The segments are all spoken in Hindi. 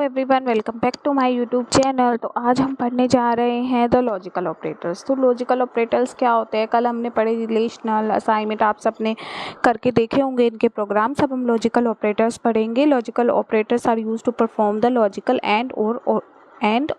Everyone, welcome back to my YouTube channel. तो आज हम पढ़ने जा रहे हैं द लॉजिकल ऑपरेटर्स। तो लॉजिकल ऑपरेटर्स क्या होते हैं? कल हमने पढ़े रिलेशनल असाइनमेंट, आप सबने करके देखे होंगे इनके प्रोग्राम्स। अब हम लॉजिकल ऑपरेटर्स पढ़ेंगे। Logical operators are used to perform the logical and और and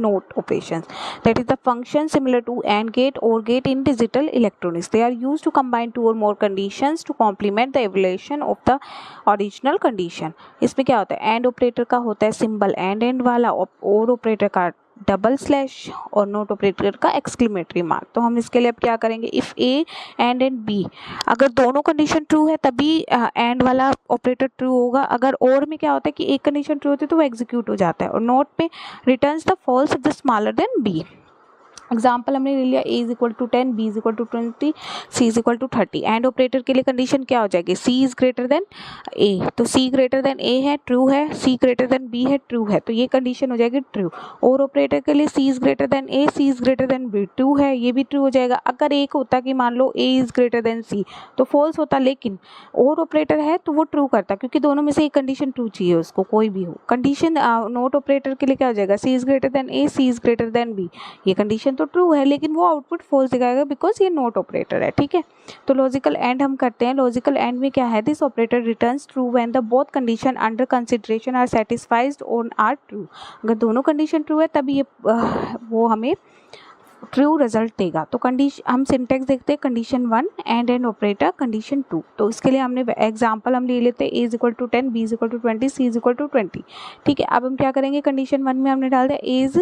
NOT operations. That is the function similar to AND gate or gate in digital electronics. They are used to combine two or more conditions to complement the evaluation of the original condition. इसमें क्या होता है? AND ऑपरेटर का होता है सिंबल AND वाला, और ऑपरेटर का डबल स्लैश, और नोट ऑपरेटर का एक्सक्लेमेटरी मार्क। तो हम इसके लिए अब क्या करेंगे? इफ़ ए एंड बी, अगर दोनों कंडीशन ट्रू है तभी एंड वाला ऑपरेटर ट्रू होगा। अगर और में क्या होता है कि एक कंडीशन ट्रू होती है तो वो एग्जीक्यूट हो जाता है, और नोट में returns the false if the smaller than B. Example हमने ले लिया, a = 10, b = 20, c = 30। And operator के लिए कंडीशन क्या हो जाएगी? c is greater then a, तो c ग्रेटर देन a है, ट्रू है। c ग्रेटर देन b है, ट्रू है, तो ये कंडीशन हो जाएगी ट्रू। और ऑपरेटर के लिए c is greater then a, c is greater than b, true है, ये भी ट्रू हो जाएगा। अगर एक होता कि मान लो a is greater then c तो फॉल्स होता, लेकिन और ऑपरेटर है तो वो ट्रू करता, क्योंकि दोनों में से एक कंडीशन ट्रू चाहिए उसको, कोई भी हो कंडीशन। नोट ऑपरेटर के लिए क्या हो जाएगा? c is greater then a, c is greater than b, ये कंडीशन तो ट्रू है, लेकिन वो आउटपुट फॉल्स दिखाएगा बिकॉज ये नोट ऑपरेटर है। ठीक है, तो लॉजिकल एंड हम करते हैं। लॉजिकल एंड में क्या है? This operator returns true when the both condition under consideration are satisfied और आर ट्रू। अगर दोनों कंडीशन ट्रू है तभी ये वो हमें ट्रू रिजल्ट देगा। तो कंडीशन, हम सिंटेक्स देखते हैं, कंडीशन 1 एंड ऑपरेटर कंडीशन 2। तो इसके लिए हमने एग्जांपल हम ले लेते हैं, a = 10, b = 20, c = 20। ठीक है, अब हम क्या करेंगे? कंडीशन 1 में हमने डाल दिया a is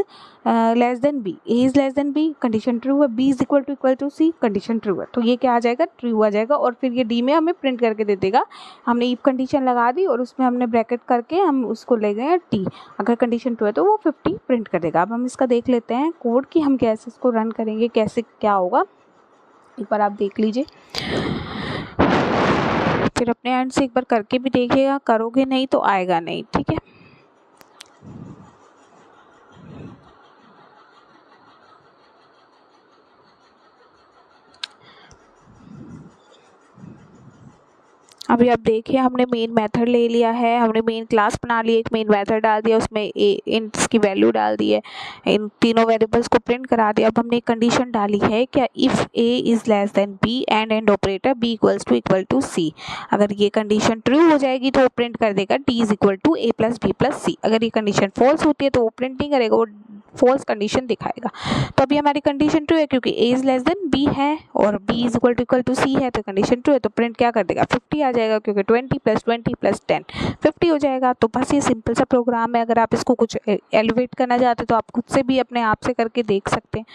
less than b, a is less than b, condition true है। b is equal to c, condition true है, तो ये क्या आ जाएगा? ट्रू आ जाएगा। और फिर ये d में हमें प्रिंट करके दे देगा। हमने इफ कंडीशन लगा दी और उसमें हमने ब्रैकेट करके हम उसको ले गए t। अगर कंडीशन ट्रू है तो वो 50 प्रिंट कर देगा। अब हम इसका देख लेते हैं कोड कि हम कैसे इसको रन करेंगे, कैसे क्या होगा, एक बार आप देख लीजिए, फिर अपने एंड से एक बार करके भी देखिएगा। करोगे नहीं तो आएगा नहीं। ठीक है, अभी आप देखिए, हमने मेन मेथड ले लिया है, हमने मेन क्लास बना ली, एक मेन मेथड डाल दिया, उसमें इंट्स की वैल्यू डाल दी है, इन तीनों वेरिएबल्स को प्रिंट करा दिया। अब हमने एक कंडीशन डाली है, क्या? If a is less than b and operator b equal to c। अगर ये कंडीशन ट्रू हो जाएगी तो वो प्रिंट कर देगा d is equal to a plus b plus c। अगर ये कंडीशन फॉल्स होती है तो वो प्रिंट नहीं करेगा, वो फॉल्स कंडीशन दिखाएगा। तो अभी हमारी कंडीशन ट्रू है क्योंकि a is less than b है और b is equal to c है, तो कंडीशन ट्रू है, तो प्रिंट क्या कर देगा? 50 आ जाएगा, क्योंकि 20 + 10 50 हो जाएगा। तो बस ये सिंपल सा प्रोग्राम है। अगर आप इसको कुछ एलिवेट करना चाहते तो आप खुद से भी अपने आप से करके देख सकते हैं।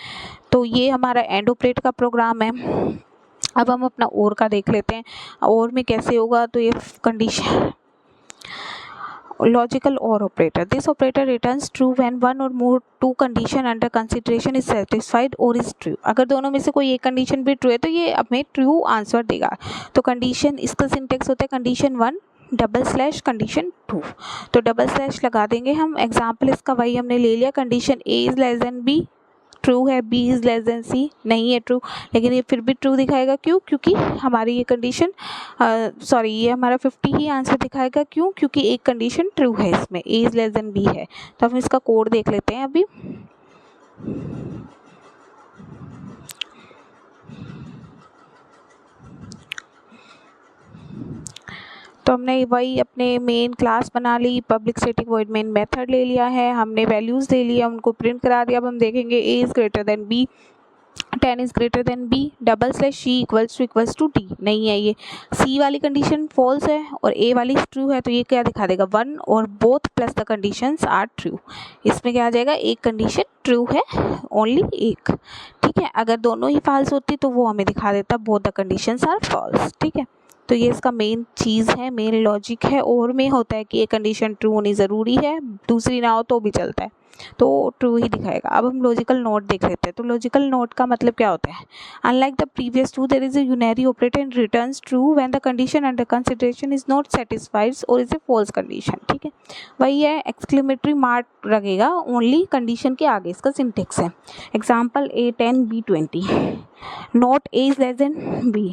तो ये हमारा एंड ऑपरेट का प्रोग्राम है। अब हम अपना और का देख लेते हैं। और में कैसे होगा? तो ये कंडीशन लॉजिकल और operator, this operator returns true when one और more to condition under consideration is satisfied और इज ट्रू। अगर दोनों में से कोई एक कंडीशन भी ट्रू है तो ये हमें ट्रू आंसर देगा। तो कंडीशन, इसका सिंटेक्स होता है कंडीशन 1 डबल स्लैश कंडीशन 2, तो डबल स्लैश लगा देंगे हम। एग्जाम्पल इसका वही हमने ले लिया, condition a is less than b, true है, b is less then c, नहीं है ट्रू, लेकिन ये फिर भी ट्रू दिखाएगा। क्यों? क्योंकि हमारी ये कंडीशन ये हमारा 50 ही आंसर दिखाएगा। क्यों? क्योंकि एक कंडीशन ट्रू है इसमें, a is less than b है। तो हम इसका कोड देख लेते हैं अभी। तो हमने वही अपने मेन क्लास बना ली, public static void main method ले लिया है, हमने वैल्यूज़ ले लिया, उनको प्रिंट करा दिया। अब हम देखेंगे a is greater than b, 10 is greater than b, double slash c equals to d, नहीं है ये। c वाली कंडीशन फॉल्स है और a वाली ट्रू है, तो ये क्या दिखा देगा? 1 और both plus the conditions are true. इसमें क्या आ जाएगा? एक कंडीशन ट्रू है, ओनली एक। ठीक है, अगर दोनों ही फॉल्स होती तो वो हमें दिखा देता both the conditions are false. ठीक है, तो ये इसका मेन चीज़ है, मेन लॉजिक है। और में होता है कि एक कंडीशन ट्रू होनी ज़रूरी है, दूसरी ना हो तो भी चलता है। तो ट्रू ही दिखाएगा। अब हम लॉजिकल नॉट देख लेते हैं। तो लॉजिकल नॉट का मतलब क्या होता है, unlike the previous two there is a unary operator and returns true when the condition under consideration is not satisfied और इज ए फॉल्स कंडीशन। ठीक है, वही है, एक्सक्लेमेटरी मार्क लगेगा ओनली कंडीशन के आगे, इसका सिंटेक्स है। Example A10 B20, not A is less than B,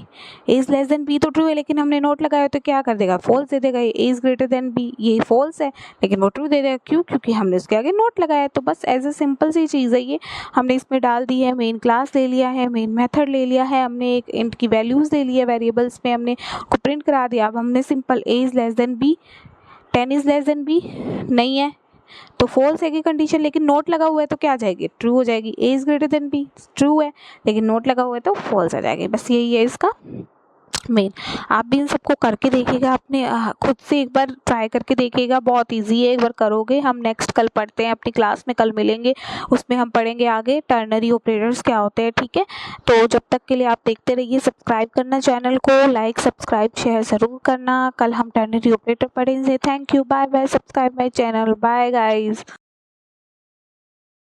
A is less than B तो ट्रू है, लेकिन हमने नोट लगाया तो क्या कर देगा, फॉल्स दे देगा। ए इज ग्रेटर देन बी, ये फॉल्स है लेकिन वो ट्रू दे देगा, क्यों, क्योंकि हमने उसके आगे नोट लगाया। तो बस एज ए सिंपल सी चीज़ है ये, हमने इसमें डाल दी है, मेन क्लास ले लिया है, मेन मेथड ले लिया है, हमने एक इंट की वैल्यूज़ ले ली है, वेरिएबल्स में हमने को प्रिंट करा दिया। अब हमने simple A is less than B, 10 is less than B नहीं है तो फॉल्स है की कंडीशन, लेकिन नोट लगा हुआ है तो क्या आ जाएगी, ट्रू हो जाएगी। A is greater than b true है, लेकिन नोट लगा हुआ है तो फॉल्स आ जाएगी। बस यही है इसका मेन। आप भी इन सबको करके देखिएगा, अपने खुद से एक बार ट्राई करके देखिएगा, बहुत इजी है, एक बार करोगे। हम नेक्स्ट कल पढ़ते हैं, अपनी क्लास में कल मिलेंगे, उसमें हम पढ़ेंगे आगे टर्नरी ऑपरेटर्स क्या होते हैं। ठीक है, तो जब तक के लिए आप देखते रहिए, सब्सक्राइब करना चैनल को, लाइक सब्सक्राइब शेयर ज़रूर करना। कल हम टर्नरी ऑपरेटर पढ़ेंगे। Thank you, bye bye, subscribe my channel, bye guys.